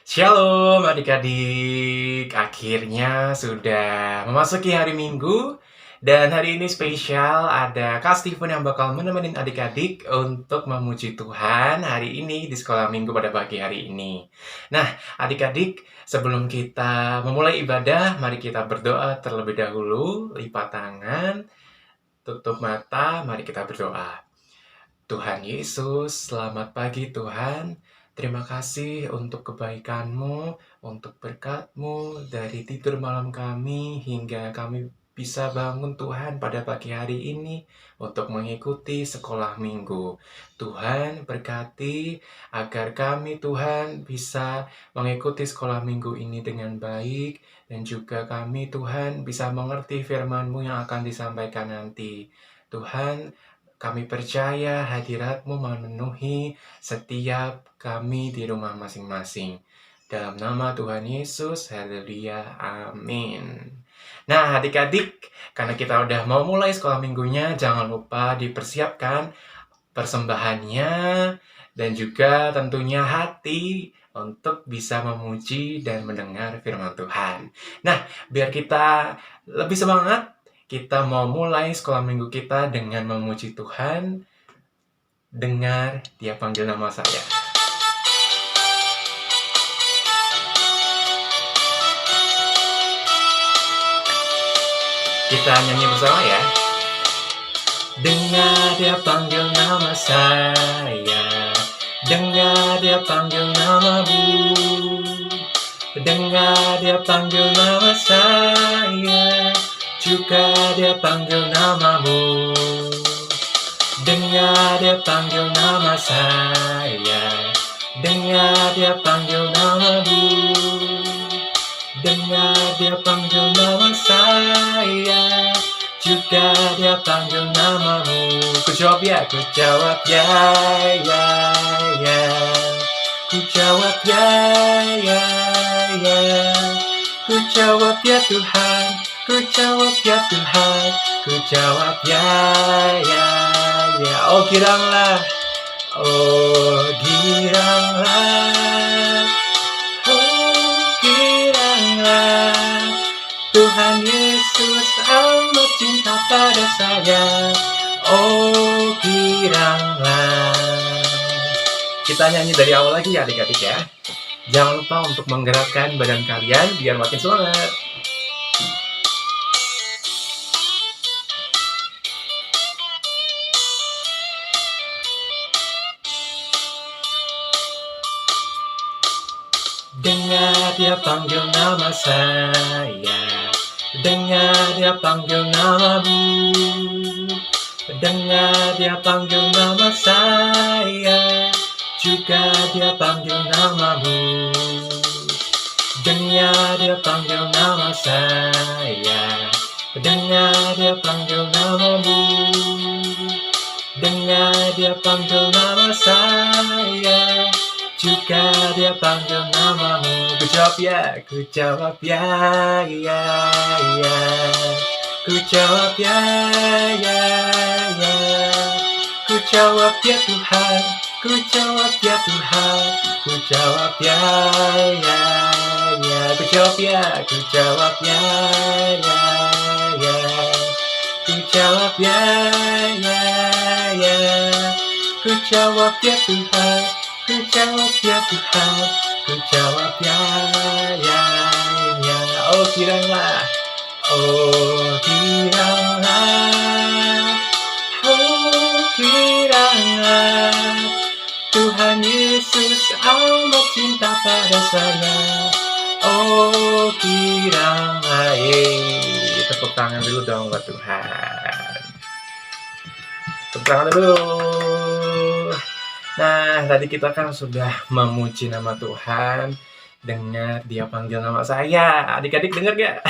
Shalom adik-adik, akhirnya sudah memasuki hari Minggu dan hari ini spesial ada Kak Steven yang bakal menemenin adik-adik untuk memuji Tuhan hari ini di sekolah Minggu pada pagi hari ini. Nah, adik-adik, sebelum kita memulai ibadah, mari kita berdoa terlebih dahulu, lipat tangan, tutup mata, mari kita berdoa. Tuhan Yesus, selamat pagi Tuhan. Terima kasih untuk kebaikan-Mu, untuk berkat-Mu dari tidur malam kami hingga kami bisa bangun Tuhan pada pagi hari ini untuk mengikuti sekolah minggu. Tuhan berkati agar kami Tuhan bisa mengikuti sekolah minggu ini dengan baik dan juga kami Tuhan bisa mengerti firman-Mu yang akan disampaikan nanti. Tuhan, kami percaya hadirat-Mu memenuhi setiap kami di rumah masing-masing. Dalam nama Tuhan Yesus, haleluya, amin. Nah, adik-adik, karena kita udah mau mulai sekolah minggunya, jangan lupa dipersiapkan persembahannya dan juga tentunya hati untuk bisa memuji dan mendengar firman Tuhan. Nah, biar kita lebih semangat, kita mau mulai sekolah minggu kita dengan memuji Tuhan. Dengar Dia panggil nama saya. Kita nyanyi bersama ya. Dengar Dia panggil nama saya, dengar Dia panggil namamu, dengar Dia panggil nama saya, juga Dia panggil namamu. Dengar Dia panggil nama saya, dengar Dia panggil namamu, dengar Dia panggil nama saya, juga Dia panggil namamu. Ku jawab ya, ku jawab ya, ya, ya. Ku jawab ya, ya, ya. Ku jawab ya Tuhan, ku jawab ya Tuhan, ku jawab ya, ya, ya. Oh giranglah, oh giranglah, oh giranglah. Tuhan Yesus amat cinta pada saya, oh giranglah. Kita nyanyi dari awal lagi ya adik-adik ya. Jangan lupa untuk menggerakkan badan kalian biar makin semangat. Dengar Dia panggil nama saya, dengar Dia panggil namamu, dengar Dia panggil nama saya, juga Dia panggil namamu. Dengar Dia panggil nama saya, dengar Dia panggil namamu, dengar Dia panggil nama saya, juga Dia panggil namamu. Ku jawab ya, ku jawab ya, ya, ya. Ku jawab ya, ya, ya. Ku jawab ya Tuhan, ku jawab ya Tuhan, ku jawab ya, ya, ya. Ku jawab ya, ku jawab ya, ya, ya. Ku jawab ya, ya, ya. Ku jawab ya Tuhan, ku jawab ya Tuhan, ku jawab ya, ya, ya. Oh giranglah, oh giranglah, oh giranglah. Tuhan Yesus amat cinta pada saya, oh giranglah. Tepuk tangan dulu dong buat Tuhan. Tepuk tangan dulu. Nah, tadi kita kan sudah memuji nama Tuhan, dengar Dia panggil nama saya. Adik-adik dengar gak?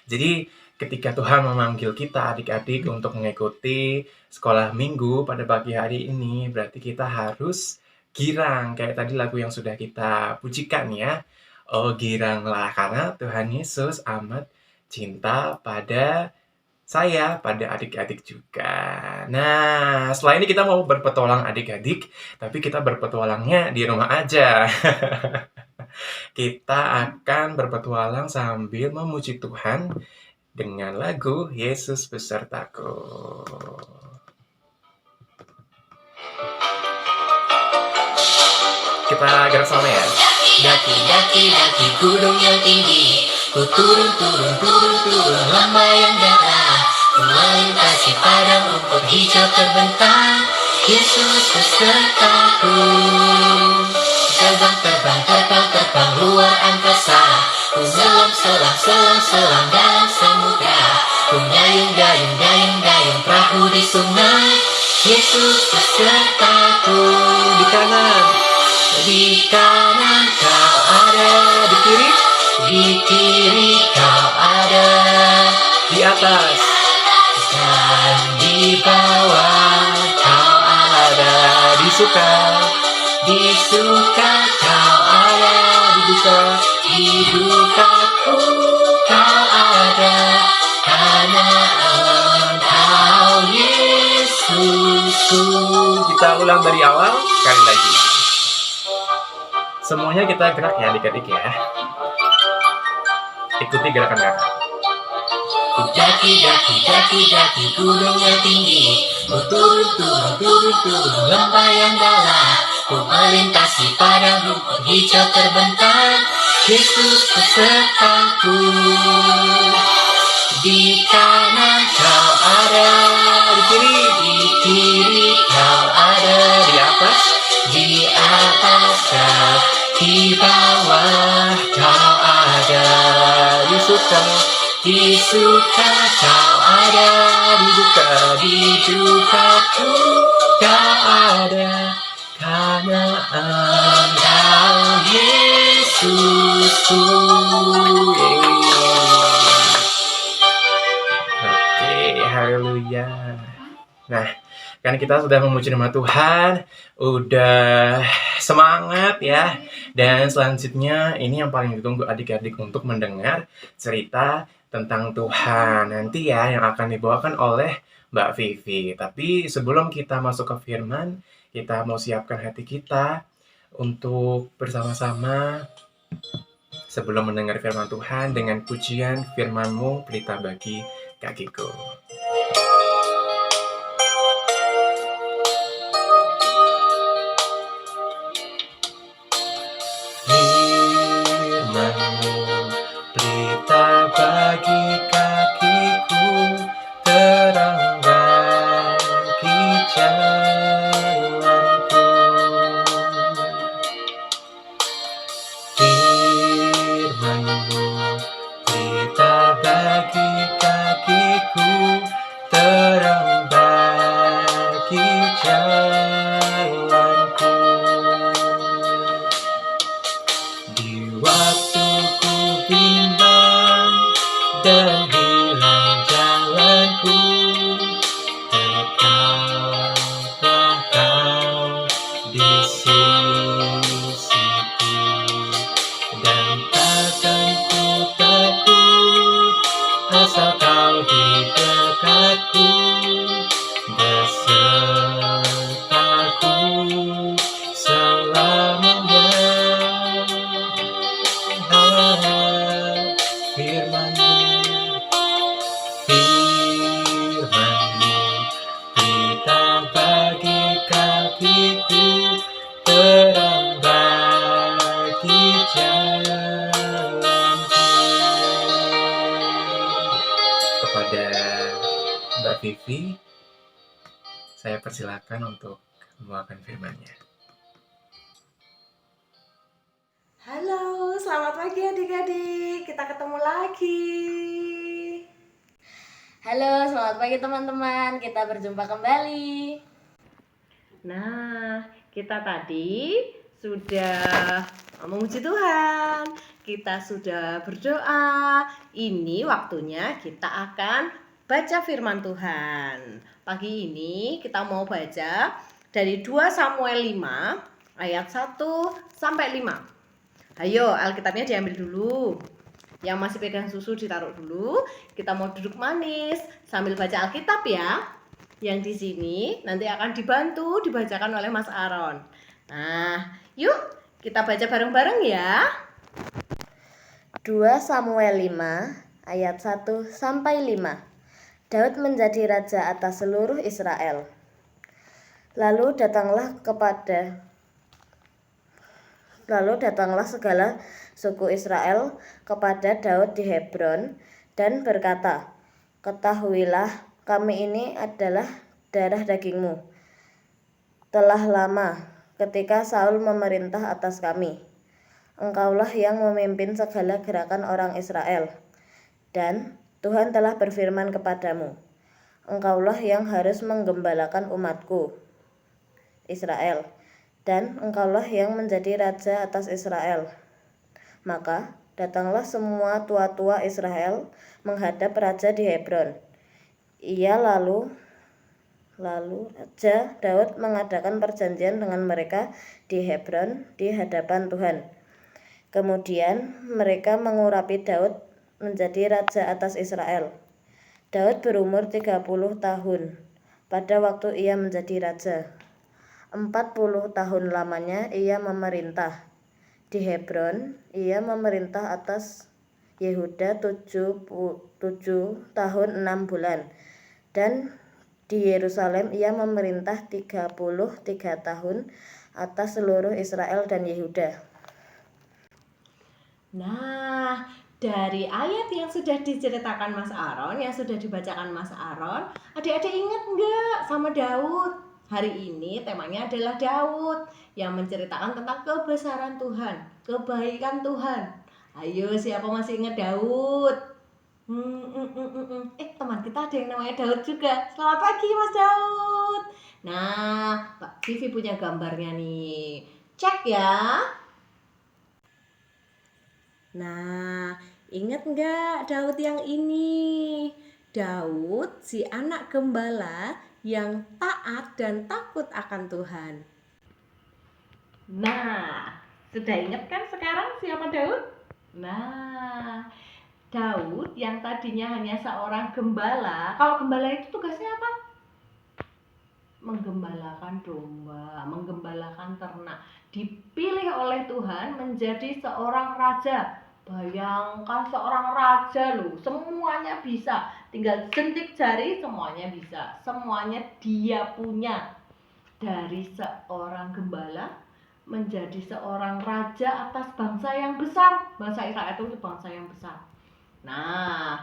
Jadi, ketika Tuhan memanggil kita adik-adik untuk mengikuti sekolah minggu pada pagi hari ini, berarti kita harus girang. Kayak tadi lagu yang sudah kita pujikan ya. Oh giranglah, karena Tuhan Yesus amat cinta pada saya pada adik-adik juga. Nah, setelah ini kita mau berpetualang adik-adik, tapi kita berpetualangnya di rumah aja. Kita akan berpetualang sambil memuji Tuhan dengan lagu Yesus Besertaku. Kita gerak sama ya. Daki, daki, daki gunung yang tinggi, ku turun, turun, turun, turun lambai yang dalam, ku melintasi padang rumput hijau terbentang. Yesus besertaku. Terbang, terbang, terbang, terbang luar angkasa, ku selam, selam, selam, selam dalam samudra, ku dayung, dayung, dayung, dayung perahu di sungai. Yesus besertaku. Di kanan, Di kanan kau ada, di kiri, di kiri kau ada, di atas, dan di bawah kau ada. di suka, Di suka kau ada, di duka. di dukaku kau ada, karena Engkau Yesusku. Kita ulang dari awal, sekali lagi. Semuanya kita gerak ya adik-adik ya. Ikuti gerakan kakak. Ku daki, daki, daki, daki gunung yang tinggi, ku turun, turun, turun, turun lembah yang dalam, ku melintasi padang rumput hijau terbentang. Yesus besertaku. Di kanan kau ada, Di kiri, di kiri kau ada, di atas, di atas kau, di bawah kau ada. di suka, Di suka kau ada, di duka. di dukaku kau ada, karena Engkau Yesusku. Oke, haleluya. Nah, kan kita sudah memuji nama Tuhan, udah semangat ya. Dan selanjutnya ini yang paling ditunggu adik-adik untuk mendengar cerita tentang Tuhan. Nanti ya yang akan dibawakan oleh Mbak Vivi. Tapi sebelum kita masuk ke firman, kita mau siapkan hati kita untuk bersama-sama sebelum mendengar firman Tuhan dengan pujian firman-Mu pelita bagi kakiku. Firman-Mu pelita bagi kakiku, terang bagi jalanku. Firman-Mu pelita bagi kakiku, terang bagi jalanku. Di waktu ku bimbang dan hilang jalanku, tetaplah kau di sisiku, dan takkan ku takut asal kau di dekatku, besertaku selamanya. Firman-Mu, Firman-Mu, pelita bagi kakiku, terang bagi jalanku. Kepada Mbak Vivi, saya persilakan untuk membawakan firman-Nya. Halo, selamat pagi adik-adik. Kita ketemu lagi. Halo, selamat pagi teman-teman. Kita berjumpa kembali. Nah, kita tadi sudah memuji Tuhan. Kita sudah berdoa. Ini waktunya kita akan baca firman Tuhan. Pagi ini kita mau baca dari 2 Samuel 5 ayat 1 sampai 5. Ayo, Alkitabnya diambil dulu. Yang masih pegang susu ditaruh dulu. Kita mau duduk manis sambil baca Alkitab ya. Yang di sini nanti akan dibantu dibacakan oleh Mas Aaron. Nah, yuk kita baca bareng-bareng ya. 2 Samuel 5 ayat 1 sampai 5. Daud menjadi raja atas seluruh Israel. Lalu datanglah segala suku Israel kepada Daud di Hebron dan berkata, "Ketahuilah, kami ini adalah darah dagingmu. Telah lama ketika Saul memerintah atas kami. Engkaulah yang memimpin segala gerakan orang Israel. Dan Tuhan telah berfirman kepadamu, engkaulah yang harus menggembalakan umatku, Israel. Dan engkaulah yang menjadi raja atas Israel." Maka datanglah semua tua-tua Israel menghadap raja di Hebron. Lalu Raja Daud mengadakan perjanjian dengan mereka di Hebron di hadapan Tuhan. Kemudian mereka mengurapi Daud menjadi raja atas Israel. Daud berumur 30 tahun pada waktu ia menjadi raja. 40 tahun lamanya ia memerintah. Di Hebron ia memerintah atas Yehuda 7 tahun 6 bulan. Dan di Yerusalem ia memerintah 33 tahun atas seluruh Israel dan Yehuda. Nah, dari ayat yang sudah diceritakan Mas Aaron, yang sudah dibacakan Mas Aaron, adik-adik ingat nggak sama Daud? Hari ini temanya adalah Daud yang menceritakan tentang kebesaran Tuhan, kebaikan Tuhan. Ayo, siapa masih ingat Daud? Teman kita ada yang namanya Daud juga. Selamat pagi Mas Daud. Nah, Mbak Vivi punya gambarnya nih. Cek ya. Nah, ingat nggak Daud yang ini? Daud si anak gembala yang taat dan takut akan Tuhan. Nah, sudah ingat kan sekarang siapa Daud? Nah, Daud yang tadinya hanya seorang gembala. Kalau gembala itu tugasnya apa? Menggembalakan domba, menggembalakan ternak. Dipilih oleh Tuhan menjadi seorang raja. Bayangkan seorang raja loh, semuanya bisa. Tinggal jentik jari semuanya bisa. Semuanya dia punya. Dari seorang gembala menjadi seorang raja atas bangsa yang besar. Bangsa Israel itu bangsa yang besar. Nah,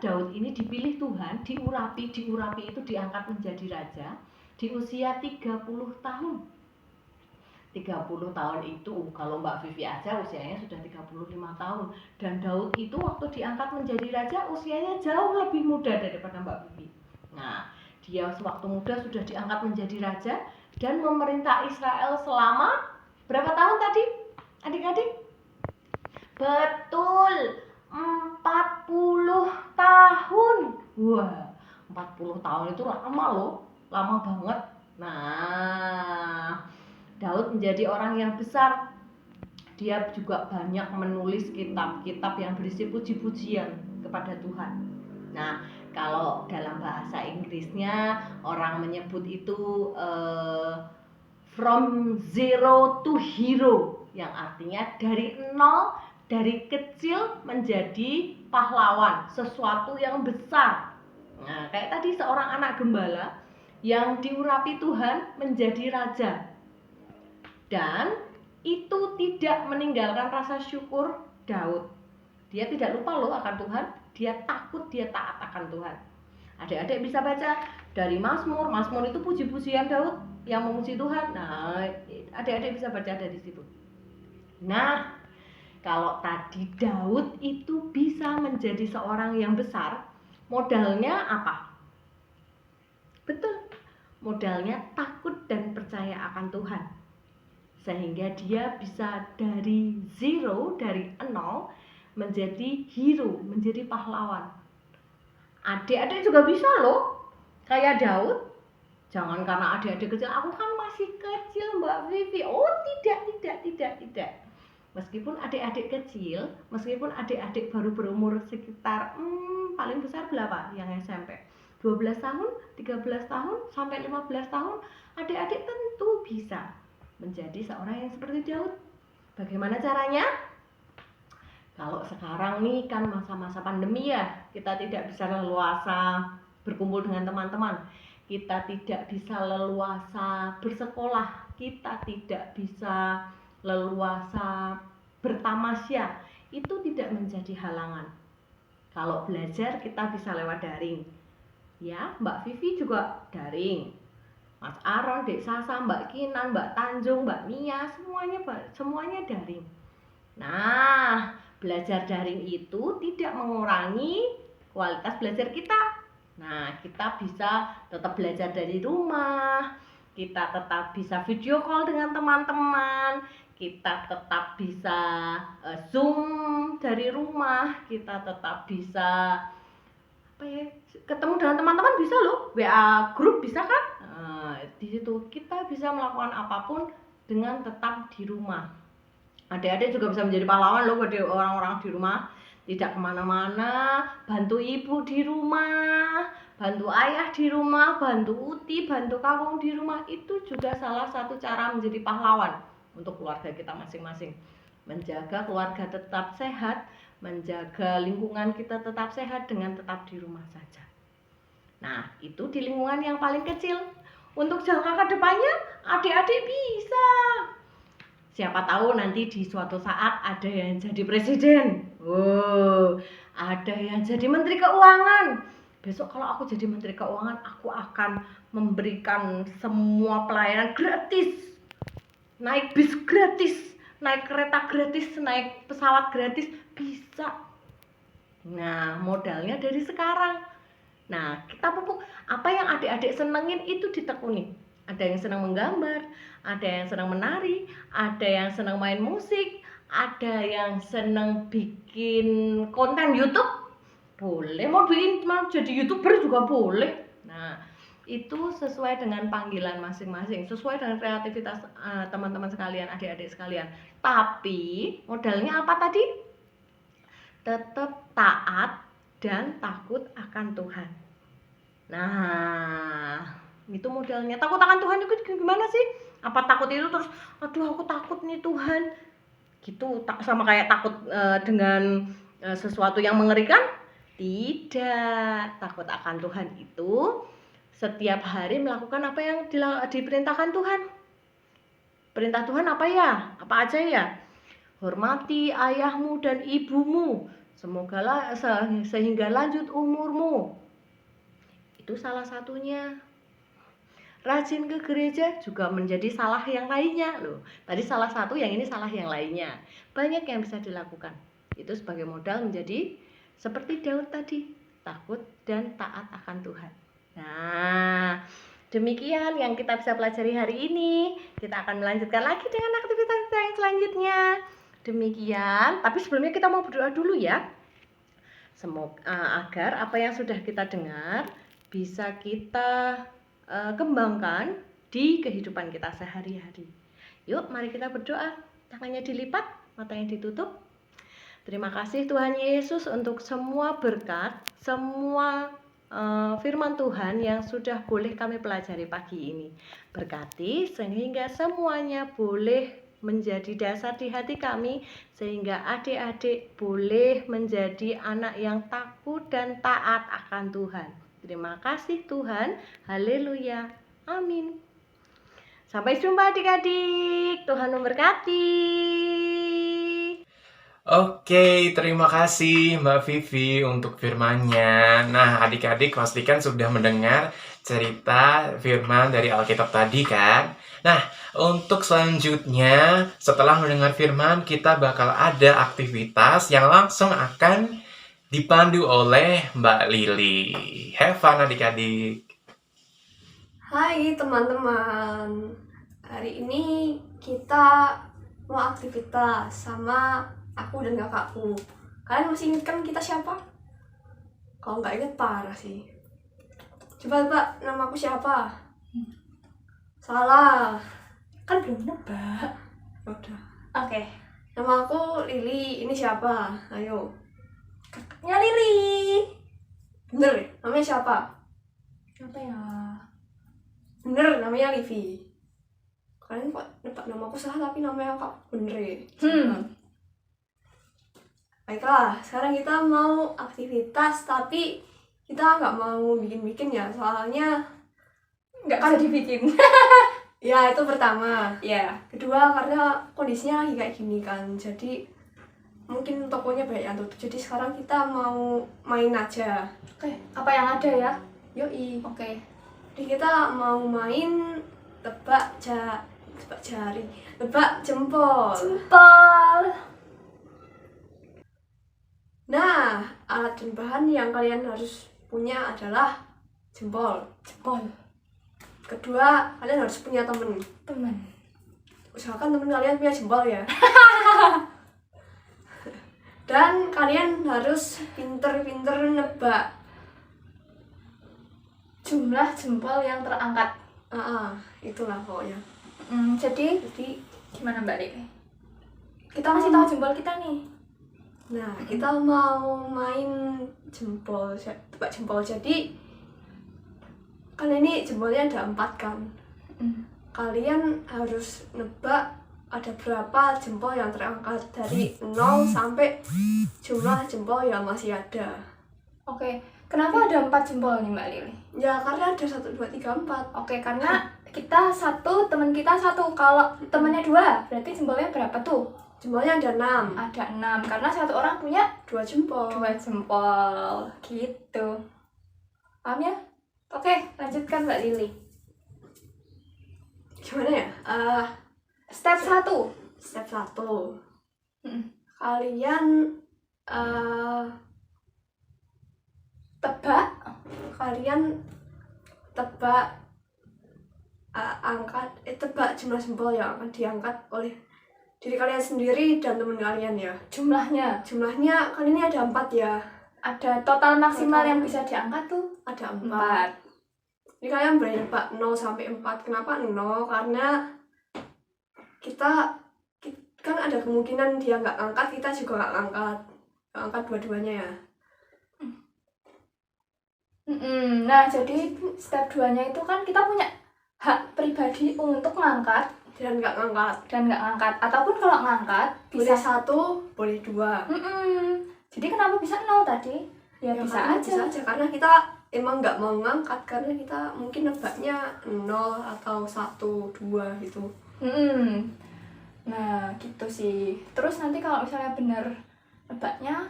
Daud ini dipilih Tuhan, diurapi itu diangkat menjadi raja di usia 30 tahun. 30 tahun itu kalau Mbak Vivi aja usianya sudah 35 tahun. Dan Daud itu waktu diangkat menjadi raja usianya jauh lebih muda daripada Mbak Vivi. Nah, dia sewaktu muda sudah diangkat menjadi raja dan memerintah Israel selama berapa tahun tadi adik-adik? Betul, 40 tahun. Wah, 40 tahun itu lama loh, lama banget. Nah, Daud menjadi orang yang besar. Dia juga banyak menulis kitab-kitab yang berisi puji-pujian kepada Tuhan. Nah, kalau dalam bahasa Inggrisnya orang menyebut itu from zero to hero, yang artinya dari nol, dari kecil menjadi pahlawan, sesuatu yang besar. Nah, kayak tadi seorang anak gembala yang diurapi Tuhan menjadi raja. Dan itu tidak meninggalkan rasa syukur Daud. Dia tidak lupa loh akan Tuhan, dia takut, dia taat akan Tuhan. Adik-adik bisa baca dari Mazmur. Mazmur itu puji-pujian Daud yang memuji Tuhan. Nah, adik-adik bisa baca dari situ. Nah, kalau tadi Daud itu bisa menjadi seorang yang besar, modalnya apa? Betul, modalnya takut dan percaya akan Tuhan. Sehingga dia bisa dari zero, dari nol, menjadi hero, menjadi pahlawan. Adik-adik juga bisa loh, kayak Daud. Jangan karena adik-adik kecil, aku kan masih kecil Mbak Vivi. Oh tidak. Meskipun adik-adik kecil, meskipun adik-adik baru berumur sekitar paling besar berapa yang SMP? 12 tahun, 13 tahun, sampai 15 tahun, adik-adik tentu bisa menjadi seorang yang seperti Daud. Bagaimana caranya? Kalau sekarang nih kan masa-masa pandemi ya, kita tidak bisa leluasa berkumpul dengan teman-teman. Kita tidak bisa leluasa bersekolah, kita tidak bisa leluasa bertamasya. Itu tidak menjadi halangan. Kalau belajar kita bisa lewat daring. Ya, Mbak Vivi juga daring. Mas Aron, Dek Sasa, Mbak Kinan, Mbak Tanjung, Mbak Mia, semuanya daring. Nah, belajar daring itu tidak mengurangi kualitas belajar kita. Nah, kita bisa tetap belajar dari rumah, kita tetap bisa video call dengan teman-teman, kita tetap bisa Zoom dari rumah, kita tetap bisa ketemu dengan teman-teman bisa loh, WA grup bisa kan? Nah, di situ kita bisa melakukan apapun dengan tetap di rumah. Adik-adik juga bisa menjadi pahlawan loh buat orang-orang di rumah. Tidak kemana-mana, bantu ibu di rumah, bantu ayah di rumah, bantu uti, bantu kakung di rumah. Itu juga salah satu cara menjadi pahlawan untuk keluarga kita masing-masing. Menjaga keluarga tetap sehat, menjaga lingkungan kita tetap sehat dengan tetap di rumah saja. Nah, itu di lingkungan yang paling kecil. Untuk jangka ke depannya, adik-adik bisa. Siapa tahu nanti di suatu saat ada yang jadi presiden. Ada yang jadi menteri keuangan. Besok kalau aku jadi menteri keuangan, aku akan memberikan semua pelayanan gratis. Naik bis gratis, naik kereta gratis, naik pesawat gratis, bisa. Nah, modalnya dari sekarang. Nah, kita pupuk apa yang adik-adik senengin itu ditekuni. Ada yang senang menggambar, ada yang senang menari, ada yang senang main musik, ada yang senang bikin konten YouTube. Boleh, mau jadi YouTuber juga boleh. Nah, itu sesuai dengan panggilan masing-masing, sesuai dengan kreativitas teman-teman sekalian, adik-adik sekalian. Tapi modalnya apa tadi? Tetap taat dan takut akan Tuhan. Nah, itu modalnya. Takut akan Tuhan itu gimana sih? Apa takut itu terus, aduh aku takut nih Tuhan, gitu sama kayak takut dengan sesuatu yang mengerikan? Tidak. Takut akan Tuhan itu setiap hari melakukan apa yang diperintahkan Tuhan. Perintah Tuhan apa ya? Apa aja ya? Hormati ayahmu dan ibumu, sehingga lanjut umurmu. Itu salah satunya. Rajin ke gereja juga menjadi salah yang lainnya loh. Tadi salah satu, yang ini salah yang lainnya. Banyak yang bisa dilakukan. Itu sebagai modal menjadi seperti Daud tadi, takut dan taat akan Tuhan. Nah, demikian yang kita bisa pelajari hari ini. Kita akan melanjutkan lagi dengan aktivitas kita yang selanjutnya. Demikian, tapi sebelumnya kita mau berdoa dulu ya. Semoga agar apa yang sudah kita dengar bisa kita kembangkan di kehidupan kita sehari-hari. Yuk, mari kita berdoa. Tangannya dilipat, matanya ditutup. Terima kasih Tuhan Yesus untuk semua berkat, semua firman Tuhan yang sudah boleh kami pelajari pagi ini. Berkati sehingga semuanya boleh menjadi dasar di hati kami, sehingga adik-adik boleh menjadi anak yang takut dan taat akan Tuhan. Terima kasih Tuhan. Haleluya. Amin. Sampai jumpa adik-adik. Tuhan memberkati. Oke, terima kasih Mbak Vivi untuk firman-Nya. Nah, adik-adik pastikan sudah mendengar cerita firman dari Alkitab tadi kan? Nah, untuk selanjutnya setelah mendengar firman, kita bakal ada aktivitas yang langsung akan dipandu oleh Mbak Lili. Have fun adik-adik. Hai teman-teman, hari ini kita mau aktivitas sama aku dan kakakku. Kalian masih ingat kan kita siapa? Kalau nggak ingat parah sih. Coba Mbak, nama aku siapa? Salah. Kan belum nebak. Udah. Oke. Nama aku Lili, ini siapa? Ayo. Ya Lili. Bener ya? Namanya siapa? Apa ya? Bener, namanya Livi. Kalian kok nebak nama aku salah tapi namanya kok bener ya? Baiklah, sekarang kita mau aktivitas tapi kita nggak mau bikin-bikin ya, soalnya Nggak bisa dibikin. ya itu pertama. Ya. Kedua karena kondisinya lagi kayak gini kan, jadi mungkin tokonya banyak yang tutup. Jadi sekarang kita mau main aja. Oke, apa yang ada ya? Yoi. Oke. Jadi kita mau main tebak jari, tebak jempol. Jempol. Nah, alat dan bahan yang kalian harus punya adalah jempol. Jempol. Kedua, kalian harus punya temen. Teman. Usahakan temen kalian punya jempol ya. Dan kalian harus pinter-pinter nebak. Jumlah jempol yang terangkat. Itulah pokoknya. Jadi Jadi, gimana Mbak Lili? Kita masih tahu jempol kita nih. nah kita mau main jempol, tebak jempol. Jadi, kan ini jempolnya ada 4 kan. Kalian harus nebak ada berapa jempol yang terangkat dari 0 sampai jumlah jempol yang masih ada. Oke. Kenapa ada 4 jempol nih Mbak Lili? Ya karena ada 1, 2, 3, 4. Oke, karena kita 1, teman kita 1. Kalau temannya 2, berarti jempolnya berapa tuh? Jempolnya ada 6. Ada 6, karena 1 orang punya 2 jempol. 2 jempol. Gitu. Paham ya? Oke, lanjutkan Mbak Lili. Gimana ya? Step 1. Step 1. Mm-mm. Kalian Tebak. tebak jumlah jempol yang akan diangkat oleh diri kalian sendiri dan teman kalian ya. Jumlahnya. Jumlahnya kali ini ada 4 ya. Ada total maksimal Total. yang bisa diangkat tuh Ada 4. 4. Jadi kalian boleh nebak 0 sampai 4. Kenapa 0? Karena kita kan ada kemungkinan dia nggak angkat, kita juga nggak angkat. Nggak angkat dua-duanya ya. Nah, jadi step 2-nya itu kan kita punya hak pribadi untuk ngangkat Dan nggak ngangkat. dan nggak ngangkat. Ataupun kalau ngangkat Boleh bisa 1, boleh 2. Jadi kenapa bisa 0 tadi? Ya, bisa karena aja. Bisa aja karena kita emang nggak mau ngangkat karena kita mungkin nebaknya 0 atau 1, 2 gitu. Nah, gitu sih. Terus nanti kalau misalnya benar nebaknya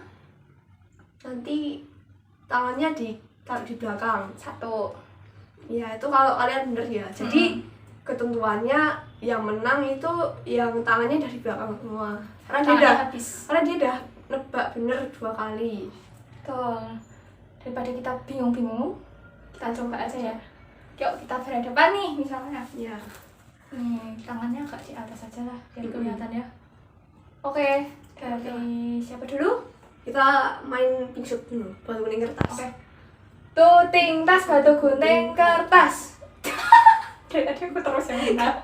Nanti tangannya ditaruh di belakang. 1. Ya itu kalau kalian bener ya. Jadi ketentuannya yang menang itu yang tangannya dari belakang semua. Karena dia udah nebak bener 2 kali. Betul. Daripada kita bingung-bingung, kita coba aja ya. Yuk, kita berhadapan nih misalnya. Ya. Nih, tangannya agak di atas aja lah, biar kelihatan ya. Oke, dari siapa dulu? Kita main pink shoot dulu, batu kuning kertas. Oke. Tuting tas, batu gunting, kertas. Dari tadi aku terus yang benar.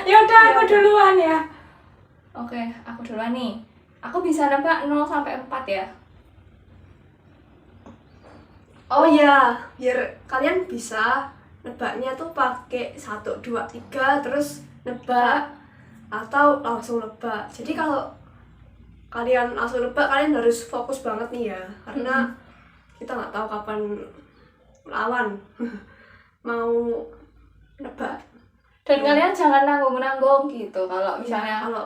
Yaudah, aku duluan ya. Oke, aku duluan nih. Aku bisa nebak 0 sampai 4 ya. Oh iya, biar kalian bisa nebaknya tuh pakai 1, 2, 3 terus nebak atau langsung nebak. Jadi kalau kalian langsung nebak, kalian harus fokus banget nih ya, karena kita nggak tahu kapan lawan mau nebak. Dan kalian jangan nanggung-nanggung gitu. Kalau misalnya Kalau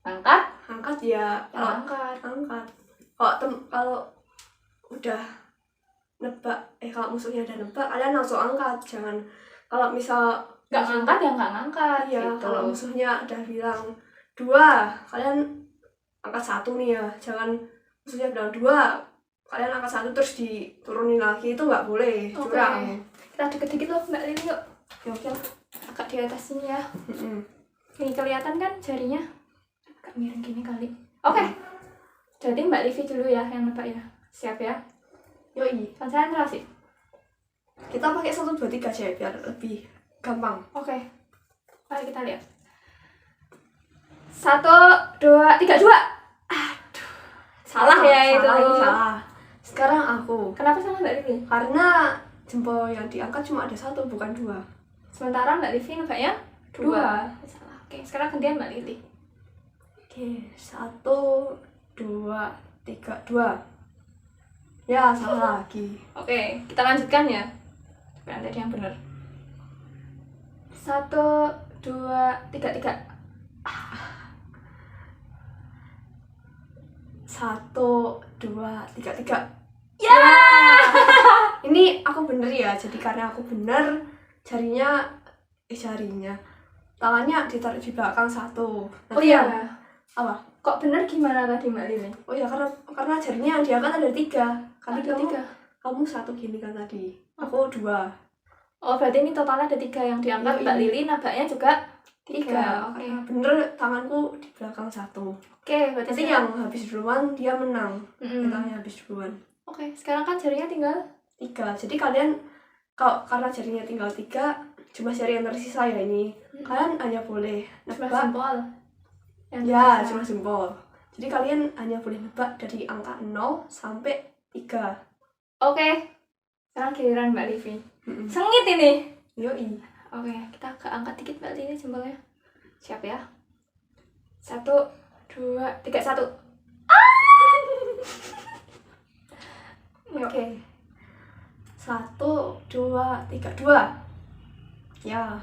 angkat, angkat ya, kalau angkat. kalau udah nebak, kalau musuhnya udah nebak, kalian langsung angkat. Jangan kalau misal Nggak ngangkat ya nggak ngangkat iya, gitu. kalau musuhnya udah bilang 2, kalian angkat 1 nih ya. Jangan musuhnya bilang 2, kalian angkat 1 terus diturunin lagi, itu nggak boleh, Oke. curang. Kita deket-deket loh Mbak Lili yuk. Oke. Agak di atas sini ya. Ini kelihatan kan jarinya? Agak miring gini kali. Oke. Jadi Mbak Livi dulu ya yang nebak ya. Siap ya? Yoi, Konsentrasi. kita pakai 1, 2, 3 aja ya, biar lebih gampang. Oke. Mari kita lihat. 1, 2, 3, 2. Salah ya itu. Salah, ini salah. Sekarang aku. Kenapa salah Mbak Livi? Karena jempol yang diangkat cuma ada 1, bukan 2. Sementara Mbak Livi nebaknya 2. Salah. Oke, sekarang gantian Mbak Lili. Oke, 1, 2, 3, 2. Ya, salah lagi. Oke, kita lanjutkan ya. Coba yang tadi yang benar. 1, 2, 3, 3. 1, 2, 3, 3. Ya. Ini aku bener ya, jadi karena aku bener, jarinya, tangannya ditaruh di belakang 1. Oh iya. Apa? Kok benar gimana tadi Mbak Lili? Oh ya, karena jarinya yang diangkat ada 3. Kan Ada 3. kamu 1 gini kan tadi. Aku 2. Oh, berarti ini totalnya ada 3 yang diangkat. Iya, Mbak iya. Lili nabaknya juga 3. 3. Oke. Bener, tanganku di belakang 1. Oke, berarti Nanti yang habis duluan dia menang. Mm-mm. Tangannya habis duluan. Oke, sekarang kan jarinya tinggal 3. Jadi kalian karena jarinya tinggal 3, cuma jari yang tersisa ya ini. Kalian hanya boleh cuma nebak. jempol. Yang Ya, tersisa. cuma jempol. Jadi kalian hanya boleh nebak dari angka 0 sampai 3. Oke. Sekarang giliran Mbak Livi. Mm-mm. Sengit ini. Yoi. Oke, kita agak angkat dikit Mbak Lili jempolnya. Siap ya. 1, 2, 3, 1. Oke. 1, 2, 3, 2. Ya.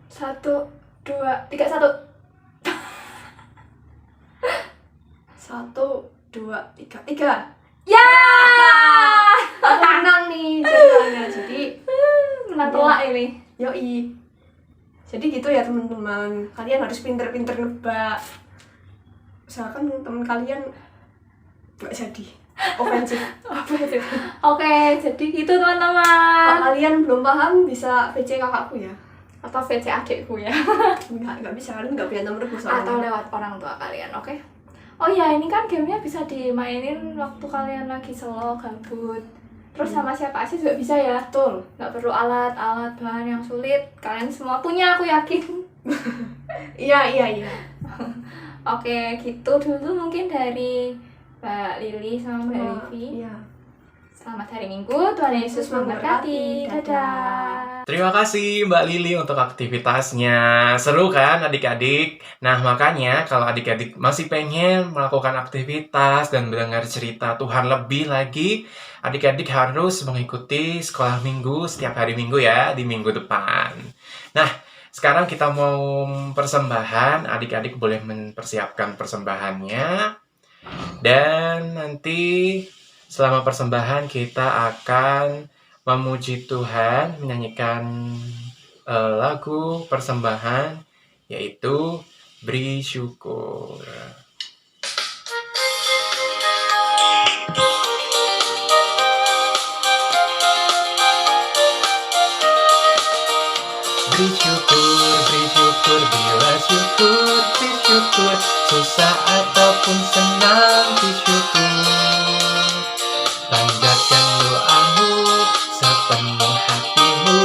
1, 2, 3, 1. 1, 2, 3, 3. Ya. Aku menang nih ceritanya. Jadi Menang telak ini. yoi. Jadi gitu ya teman-teman. Kalian harus pinter-pinter nebak. Misalkan teman kalian nggak jadi ofensif. Oke, jadi gitu Kalau teman-teman. kalian belum paham bisa VC kakakku ya. Atau VC adikku ya. Nggak bisa, kalian nggak punya nomor soalnya. Atau lewat orang tua kalian, oke? Oh iya, ini kan gamenya bisa dimainin waktu kalian lagi slow, gabut. Terus sama siapa aja juga bisa ya. Betul. Nggak perlu alat bahan yang sulit. Kalian semua punya, aku yakin. Iya. Oke, gitu dulu mungkin dari Mbak Lili sama Mbak Livi. Iya. Selamat hari Minggu, Tuhan Yesus memberkati. Dadah. Terima kasih Mbak Lili untuk aktivitasnya. Seru kan adik-adik? Nah makanya kalau adik-adik masih pengen melakukan aktivitas dan mendengar cerita Tuhan lebih lagi, adik-adik harus mengikuti sekolah minggu setiap hari Minggu ya, di minggu depan. Nah, sekarang kita mau persembahan, adik-adik boleh mempersiapkan persembahannya. Dan nanti selama persembahan kita akan memuji Tuhan, menyanyikan lagu persembahan, yaitu Beri Syukur. Beri syukur, bila syukur, beri syukur, susah ataupun senang, beri syukur. Panjatkan doamu sepenuh hatimu,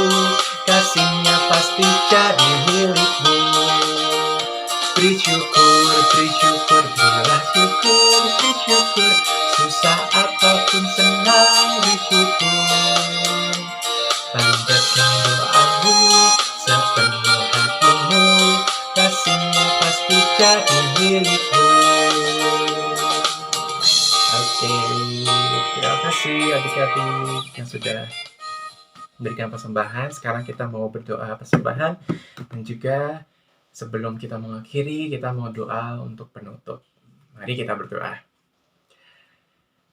kasihnya pasti jadi milikmu. Beri syukur, bila syukur, beri syukur, susah ataupun senang, beri syukur. Panjatkan doamu sepenuh hatimu, kasihnya pasti jadi milikmu. Oke, terima kasih adik-adik yang sudah memberikan persembahan. Sekarang kita mau berdoa persembahan, dan juga sebelum kita mengakhiri, kita mau doa untuk penutup. Mari kita berdoa.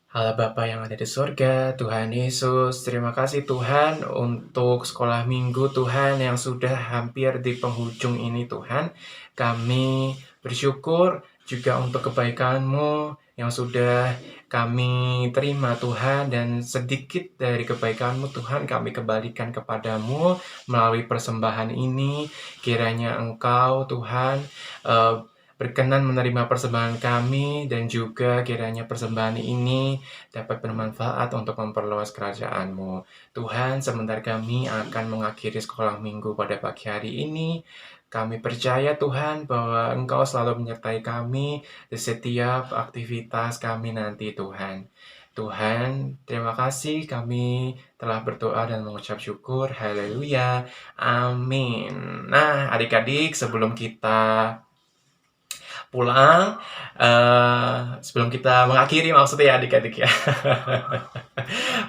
Allah Bapa yang ada di surga, Tuhan Yesus, terima kasih Tuhan untuk sekolah minggu Tuhan yang sudah hampir di penghujung ini Tuhan. Kami bersyukur juga untuk kebaikan-Mu yang sudah kami terima Tuhan, dan sedikit dari kebaikan-Mu Tuhan kami kembalikan kepadamu melalui persembahan ini. Kiranya Engkau Tuhan berkenan menerima persembahan kami dan juga kiranya persembahan ini dapat bermanfaat untuk memperluas kerajaan-Mu. Tuhan, sebentar kami akan mengakhiri sekolah minggu pada pagi hari ini. Kami percaya Tuhan bahwa Engkau selalu menyertai kami di setiap aktivitas kami nanti Tuhan. Tuhan, terima kasih kami telah berdoa dan mengucap syukur. Haleluya. Amin. Nah, adik-adik, sebelum kita pulang, sebelum kita mengakhiri maksudnya ya adik-adik ya.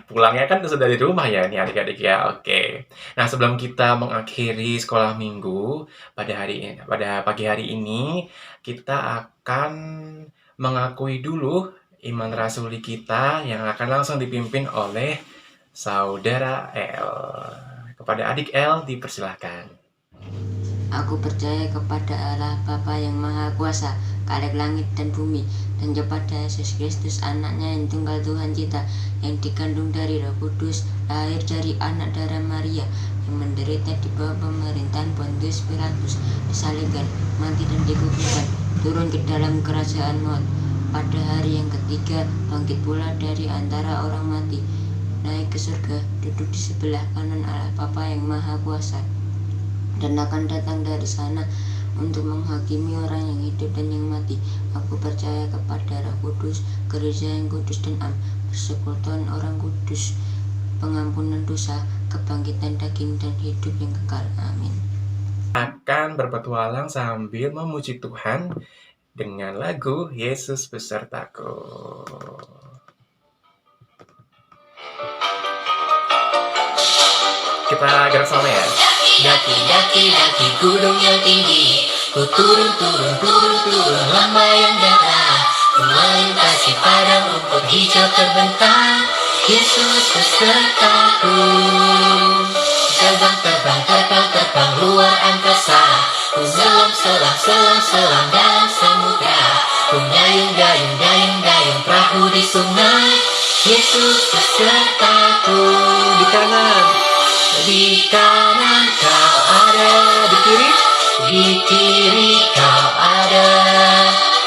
Pulangnya kan sudah di rumah ya ini adik-adik ya. Oke. Nah, sebelum kita mengakhiri sekolah minggu pada pagi hari ini, kita akan mengakui dulu iman rasuli kita yang akan langsung dipimpin oleh Saudara L. Kepada adik L dipersilahkan. Aku percaya kepada Allah Bapa yang Maha Kuasa, Khalik langit dan bumi, dan kepada Yesus Kristus anaknya yang tunggal Tuhan kita, yang dikandung dari Roh Kudus, lahir dari anak darah Maria, yang menderita di bawah pemerintahan Pontius Pilatus, disalibkan, mati dan dikuburkan, turun ke dalam kerajaan maut. Pada hari yang ketiga, bangkit pula dari antara orang mati, naik ke surga, duduk di sebelah kanan Allah Bapa yang Maha Kuasa, dan akan datang dari sana untuk menghakimi orang yang hidup dan yang mati. Aku percaya kepada Roh Kudus, gereja yang kudus dan am, persekutuan orang kudus, pengampunan dosa, kebangkitan daging dan hidup yang kekal. Amin. Akan berpetualang sambil memuji Tuhan dengan lagu Yesus Besertaku. Kita gerak sama ya. Daki, daki, daki gunung yang tinggi, ku turun, turun, turun, turun lambai yang dalam, ku melintasi padang rumput hijau terbentang. Yesus besertaku, terbang, terbang, terbang, terbang luar angkasa, ku selam, selam, selam, selam dalam samudra, ku dayung, dayung, dayung, dayung perahu di sungai. Yesus besertaku, di kanan kau ada, di kiri kau ada,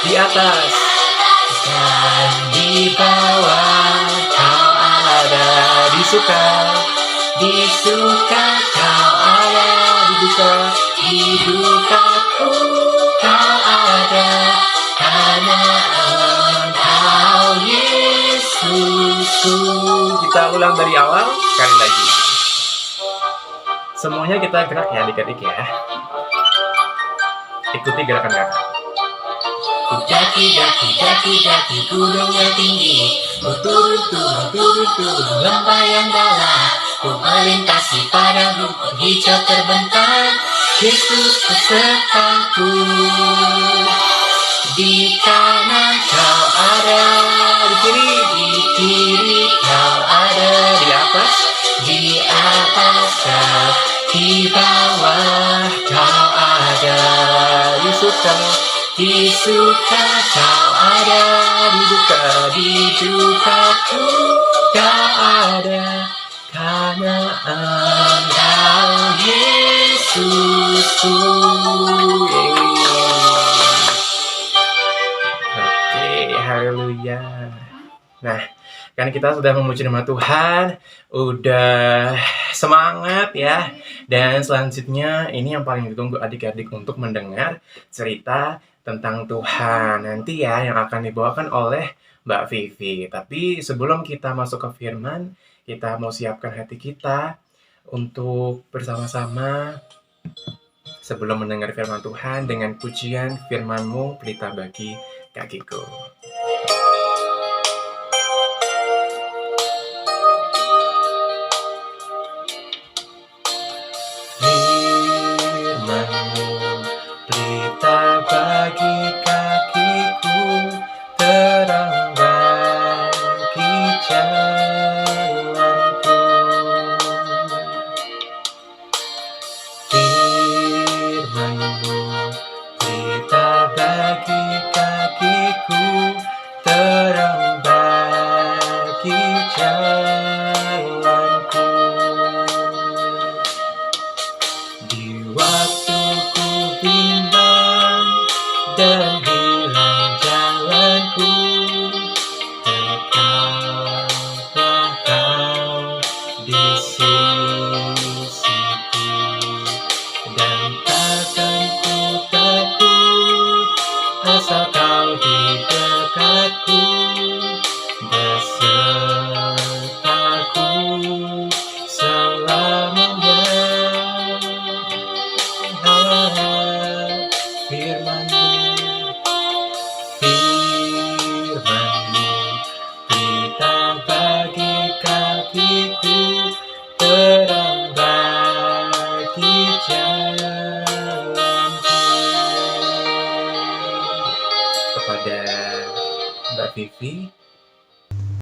Di atas, dan di bawah kau ada, di suka, di suka kau ada, di dukaku kau ada, karena Engkau Yesusku. kita ulang dari awal sekali lagi. Semuanya kita gerak ya adik-adik ya. Ikuti gerakan kakak. Ku daki, daki, daki, daki gunung yang tinggi, ku turun, turun, turun, turun lembah yang dalam, ku melintasi padang rumput hijau terbentang. Yesus besertaku, di kanan kau ada, di kiri kau ada, di atas kau, di bawah kau ada, di suka kau ada, di dukaku kau ada, karena Engkau Yesusku. Oke, haleluya. Nah, kan kita sudah memuji nama Tuhan, udah semangat ya. Dan selanjutnya ini yang paling ditunggu adik-adik untuk mendengar cerita tentang Tuhan nanti ya yang akan dibawakan oleh Mbak Vivi. Tapi sebelum kita masuk ke firman, kita mau siapkan hati kita untuk bersama-sama sebelum mendengar firman Tuhan dengan pujian firman-Mu pelita bagi kakiku. Firman-Mu pelita bagi kakiku, terang bagi jalanku. Firman-Mu pelita bagi kakiku, terang bagi jalanku. Di waktu ku bimbang dan Vivi.